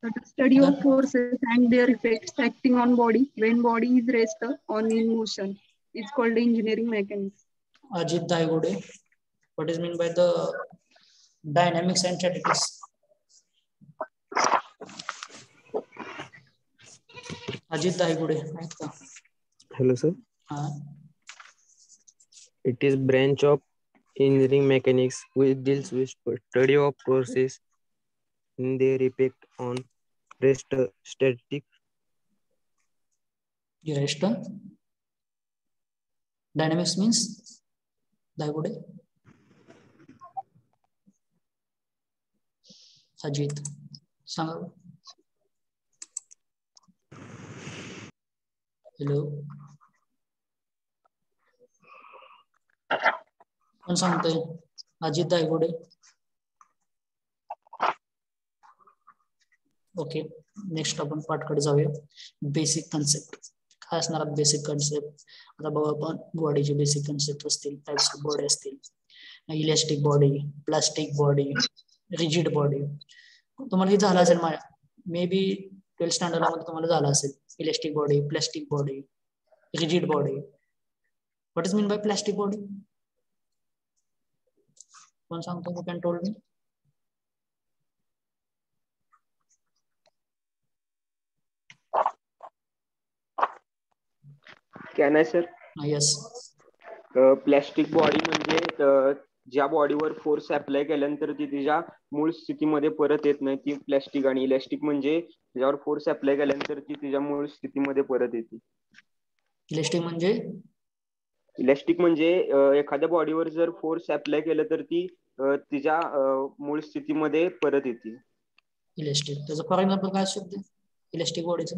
The study of forces and their effects acting on body when body is rest or in motion. It's called engineering mechanics. Ajit Daigode, what is meant by the dynamics and statistics? Ajit Daigode. Hello, sir. It is branch of engineering mechanics which deals with study of forces and their effect on rest static. Rest. Dynamics means Daigode. Ajit. Sangal. Hello. कोण सांगतोय? Ajit दायगोडे. Okay, next आपण पाठकडे जाऊया. Basic concept काय असणार? Basic concept आता बघा आपण बॉडीचे बेसिक कन्सेप्ट असतील, टाइप्स ऑफ बॉडी असतील. Elastic body, plastic body, rigid body. तुम्हाला हे झालं असेल मे बी 12th स्टँडर्ड मध्ये तुम्हाला झालं असेल. Elastic body, plastic body, rigid body. What is mean bye plastic body? कोण सांगतो? You can told me. Can I sir? Yes. Plastic body म्हणजे ज्या बॉडीवर फोर्स अप्लाय केल्यानंतर ती तिच्या मूळ स्थितीमध्ये परत येत नाही, ती प्लास्टिक. आणि इलास्टिक म्हणजे ज्यावर फोर्स अप्लाय केल्यानंतर ती तिच्या मूळ स्थितीमध्ये परत येते. इलास्टिक म्हणजे एखाद्या बॉडीवर जर फोर्स अप्लाय केलं तर ती तिच्या मूळ स्थितीमध्ये परत येते. इलास्टिक. त्याचं फॉर एक्झाम्पल काय शब्द इलास्टिक बॉडीचं?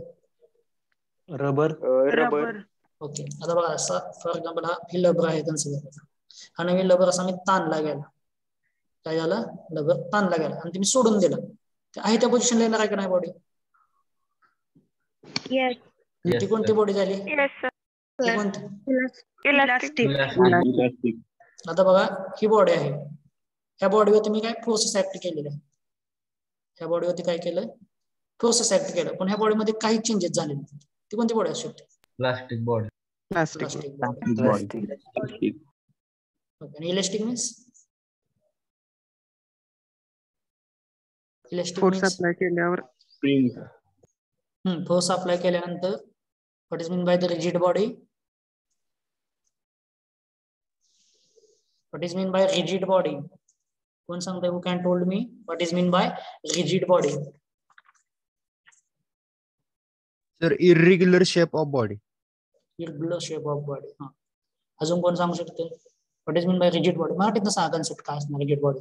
रबर. रबर. ओके, आता बघा असा फॉर एक्झाम्पल हा लबर आहे कन्सिडर. हा नवीन लबर असा मी ताणला गेला. काय झालं? लबर ताणला गेला आणि तुम्ही सोडून दिला. आहे त्या पोझिशनला येणार आहे का नाही बॉडी? ती कोणती बॉडी झाली? इलास्टिक. आता बघा ही बॉडी आहे. ह्या बॉडीवर तुम्ही काय फोर्सेस ऍक्ट केलेले आहे. ह्या बॉडीवरती काय केलं? फोर्सेस ऍक्ट केलं. पण ह्या बॉडीमध्ये काही चेंजेस झाले नाही. ती कोणती बॉडी असू शकते? Plastic body. Plastic body. Okay, elastic means? Elastic force apply केल्यावर फोर्स अप्लाय केल्यानंतर what is mean by the rigid body? What is mean bye rigid body? कोण सांगतोय? Who can told me what is mean bye rigid body? Sir, irregular shape of body. Irregular shape of body. हा, अजून कोण सांगू शकते? What is mean bye rigid body? मराठीत सांगा concept काय असणार रिजिड बॉडी?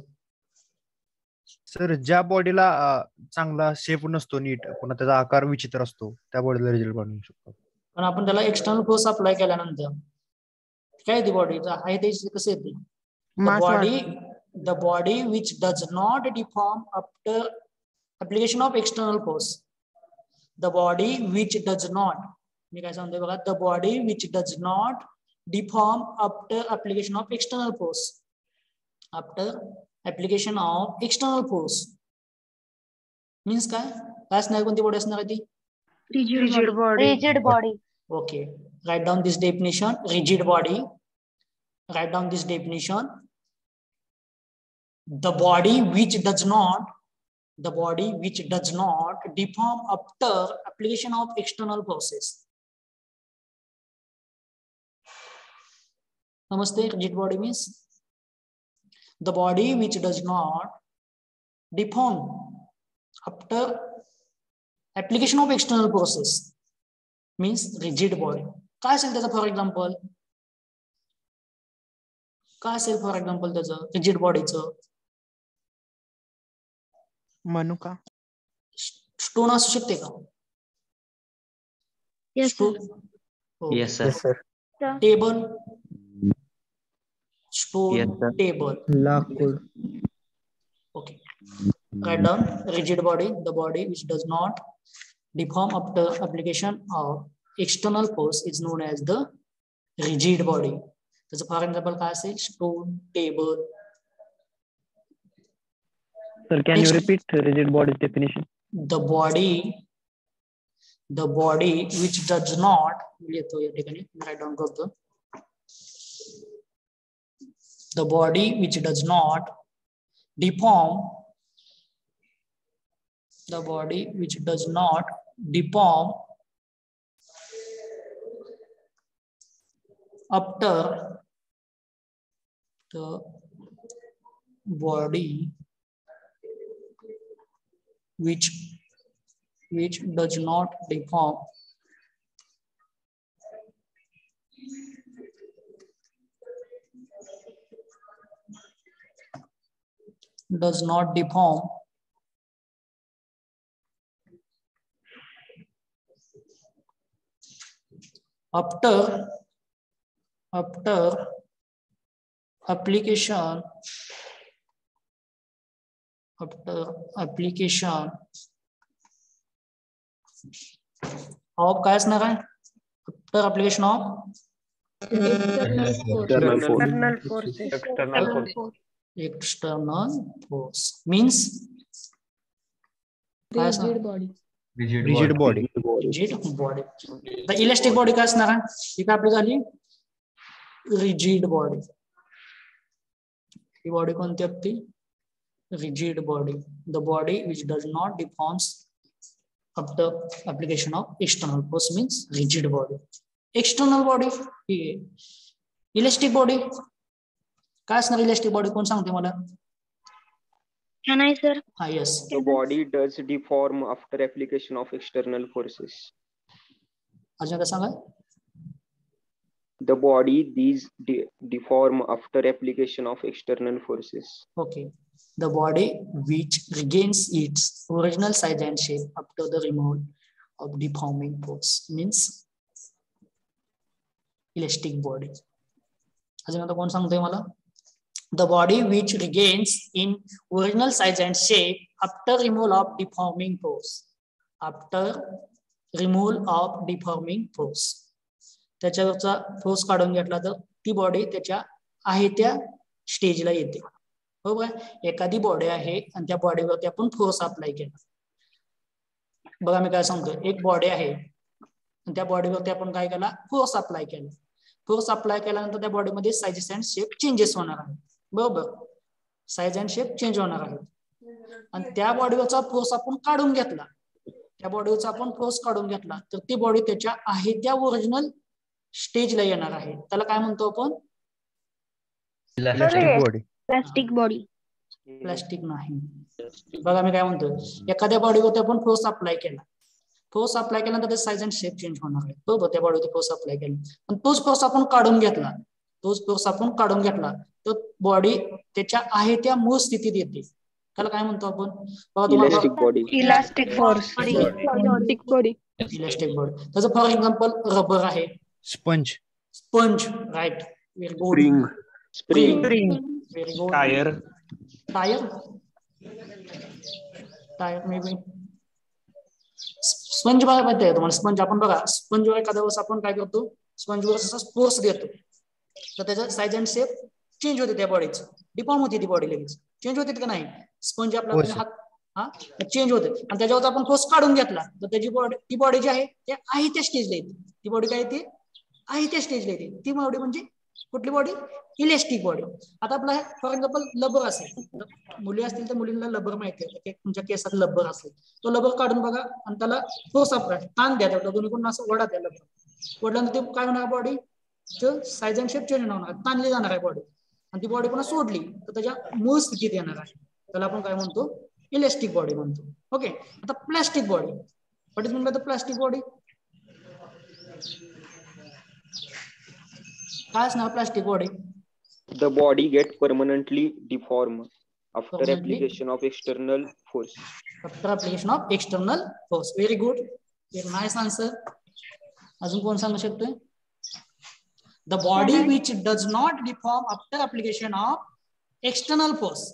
सर, ज्या बॉडीला चांगला शेप नसतो नीट, पुन्हा त्याचा आकार विचित्र असतो, त्या बॉडीला रिजिड बॉडी म्हणू शकतो. पण आपण त्याला एक्सटर्नल फोर्स अप्लाय केल्यानंतर काय ती बॉडी आहे ते कसं येते? The body which does not deform after application of external force. The body which does not, मी काय सांगतोय बघा, the body which does not deform after application of external force. After application of external force means काय? काय असणार? कोणती body असणार आहे ती? Rigid body. Okay, write down this definition. Rigid body. Write down this definition. The body which does not deform after application of external forces. Namaste. Rigid body means the body which does not deform after application of external forces means rigid body. काय असेल त्याचं for example? काय असेल for example त्याचं rigid बॉडीचं? मनुका. Stone असू शकते का? Yes, sir. Yes, sir. Yes, sir. Table, stone, Yes, sir. Table. लाकूड. Okay. Write down rigid body, the body which does not deform after application of external force is known as the rigid body. त्याचं for example काय असेल? Stone, table. Sir, can you repeat rigid body definition? The body which does not, लिहितो या ठिकाणी write down करतो. The body which does not deform, the body which does not deform after the body which does not deform after application of काय असणार आहे? After application of external force means Rigid body. Rigid body. The elastic body काय असणार आहे? ही काय आपली झाली? Rigid body. ही body कोणती असते? Rigid body. The body which does not deforms after application of external force means rigid body. External body he elastic body काय असणार? इलास्टिक बॉडी कोण सांगते मला? Can I, sir? Yes. The body does deform after application of external forces. अजून काय सांगा? The body deform after application of external forces. Okay. The body which regains its original size and shape after the removal of deforming force means elastic body. अजून आता कोण सांगतोय मला? The body which regains in original size and shape after removal of deforming force. After removal of deforming force. त्याच्यावरचा force काढून घेतला तर ती बॉडी त्याच्या आहे त्या स्टेजला येते. बरोबर. एखादी बॉडी आहे आणि त्या बॉडीवरती आपण फोर्स अप्लाय केला. बघा मी काय सांगतो, एक बॉडी आहे आणि त्या बॉडीवरती आपण काय केला? फोर्स अप्लाय केला. फोर्स अप्लाय केल्यानंतर त्या बॉडीमध्ये साइजेस अँड शेप चेंजेस होणार आहेत. बरोबर. साइज अँड शेप चेंज होणार आहेत आणि त्या बॉडीवरचा फोर्स आपण काढून घेतला. त्या बॉडीवरचा आपण फोर्स काढून घेतला तर ती बॉडी त्याच्या आहे त्या ओरिजिनल स्टेजला येणार आहे. त्याला काय म्हणतो आपण? Plastic body. प्लास्टिक नाही. बघा मी काय म्हणतो, एखाद्या बॉडीवरती आपण फोर्स अप्लाय केला. फोर्स अप्लाय केल्यानंतर साइज अँड शेप चेंज होणार आहे. बरोबर. त्या बॉडीवरती फोर्स अप्लाय केला पण तोच फोर्स आपण काढून घेतला. तर बॉडी त्याच्या आहे त्या मूळ स्थितीत येते. त्याला काय म्हणतो आपण? Elastic body. Elastic force. Elastic body. Elastic body. त्याचं फॉर एक्झाम्पल रबर आहे. Sponge. Right. Very good. Spring. Very good. Tyre may be. Sponge बघा माहिती आहे तुम्हाला? स्पंज आपण बघा, स्पंजवर एखाद्या वेळेस आपण काय करतो? स्पंजवर फोर्स देतो तर त्याचा साइज अँड शेप चेंज होते. त्या बॉडीचं डिफॉर्म होते. ती बॉडी लगेच चेंज होते का नाही? स्पंज आपला हात चेंज होते आणि त्याच्यावर आपण फोर्स काढून घेतला तर त्याची बॉडी, ती बॉडी जी आहे ते आहे त्या स्टेजला येते. ती बॉडी काय येते? आहे त्या स्टेजला येते. ती बॉडी म्हणजे कुठली बॉडी? Elastic body. आता आपला फॉर एक्झाम्पल लबर असेल, मुली असतील तर मुलींना लबर माहिती आहे. तुमच्या केसात लबर असेल, तो लबर काढून बघा आणि त्याला फोर्स अप्लाय, ताण द्या. दोन्ही कोण असं वडा द्या. लबर वडल्यानंतर ते काय होणार? Body size and shape change होणार, ताणली जाणार आहे बॉडी आणि ती बॉडी पुन्हा सोडली तर त्याच्या मूळ स्थितीत येणार आहे. त्याला आपण काय म्हणतो? इलास्टिक बॉडी म्हणतो. ओके. आता plastic body. What is mean by the plastic body? काय असणार plastic body? The body get permanently deformed after Permanently? application of external force. After application of external force. Very good. Very nice answer. अजून कोण सांगू शकतोय? The body which does not deform after application of external force.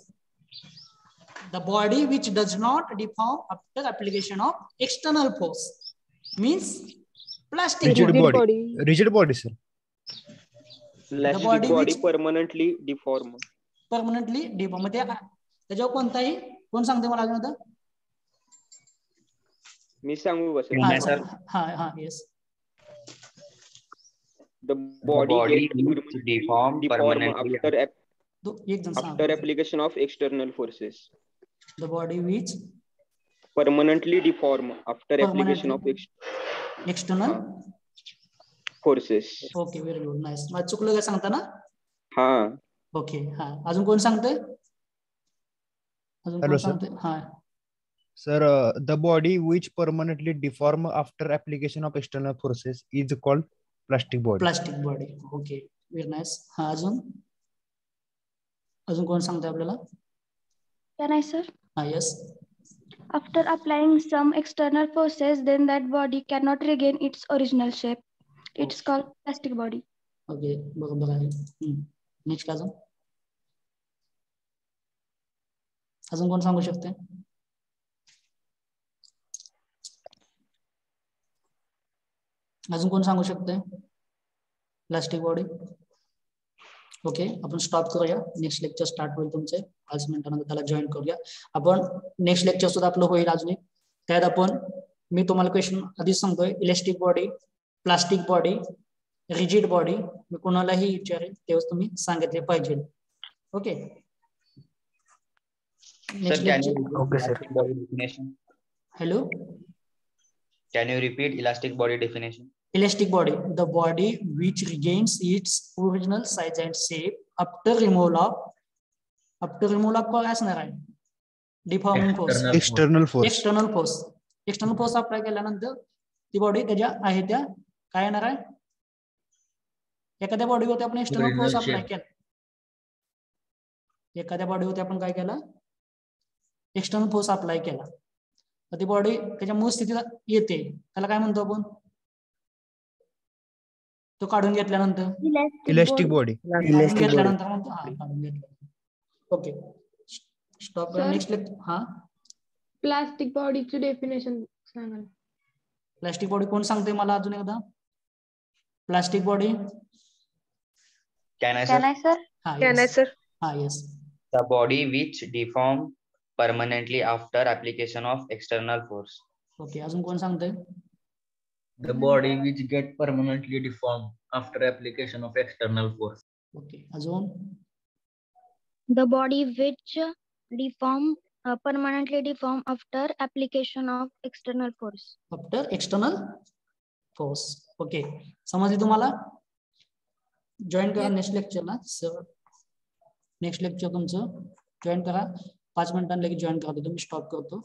The body which does not deform after application of external force means plastic body. Rigid body, sir. Plastic body permanently deformed. Permanently deformed. त्याच्यावर कोणताही कोण सांगते मला अजून आता? मी सांगू का sir? हा yes. The body gets deformed permanently after application of external forces. The body which permanently deformed after application of external forces. Okay, very good, nice. मला चुकलं का सांगता ना? हा. Okay, हा. अजून कोण सांगते? Hello, sir. Sir, the body which permanently deform after application of external forces is called plastic body. Plastic body. Okay, very nice. हा अजून कोण सांगते आपल्याला? Can I, sir? Yes. After applying some external forces, then that body cannot regain its original shape. It's called plastic body. Okay, बरोबर आहे. Next अजून कोण सांगू शकते? अजून कोण सांगू शकते? Plastic body. ओके, आपण स्टॉप करूया. नेक्स्ट लेक्चर स्टार्ट होईल तुमचे 5 मिनिटांनंतर, त्याला जॉईन करूया आपण. नेक्स्ट लेक्चर सुद्धा आपलं होईल अजून. त्यात आपण मी तुम्हाला क्वेश्चन आधीच सांगतोय, elastic body, plastic body, rigid body मी कोणालाही विचारेल तेव्हा तुम्ही सांगितले पाहिजे. Okay. Okay, sir. Body definition. Hello. Can you repeat elastic body definition? Elastic body, the body which regains its original size and shape after removal of काय असणार आहे? Deforming force. External force. External force. External force apply केल्यानंतर ती body त्याच्या आहे त्या काय येणार आहे? एखाद्या बॉडीवरती आपण एक्सटर्नल फोर्स अप्लाय केला. एखाद्या बॉडीवरती आपण काय केलं? एक्सटर्नल फोर्स अप्लाय केला. तर ती बॉडी त्याच्या मूळ स्थितीला येते, त्याला काय म्हणतो आपण? तो काढून घेतल्यानंतर इलास्टिक बॉडी. घेतल्यानंतर म्हणतो काढून घेतल्यानंतर. Okay, stop. नेक्स्ट प्लास्टिक बॉडीची डेफिनेशन सांगा. प्लास्टिक बॉडी कोण सांगते मला अजून एकदा? Plastic body. Can I, sir? Can I, sir? Yes. The body which deform permanently after application of external force. Okay, अजून कोण सांगते? The body which get permanently deformed after application of external force. Okay, अजून? The body which permanently deform after application of external force. After external force. Okay, समजली तुम्हाला? Join करा next लेक्चरला. Sir next lecture तुमचं join करा. 5 मिनिटांनी लगेच join करतो. मी stop करतो.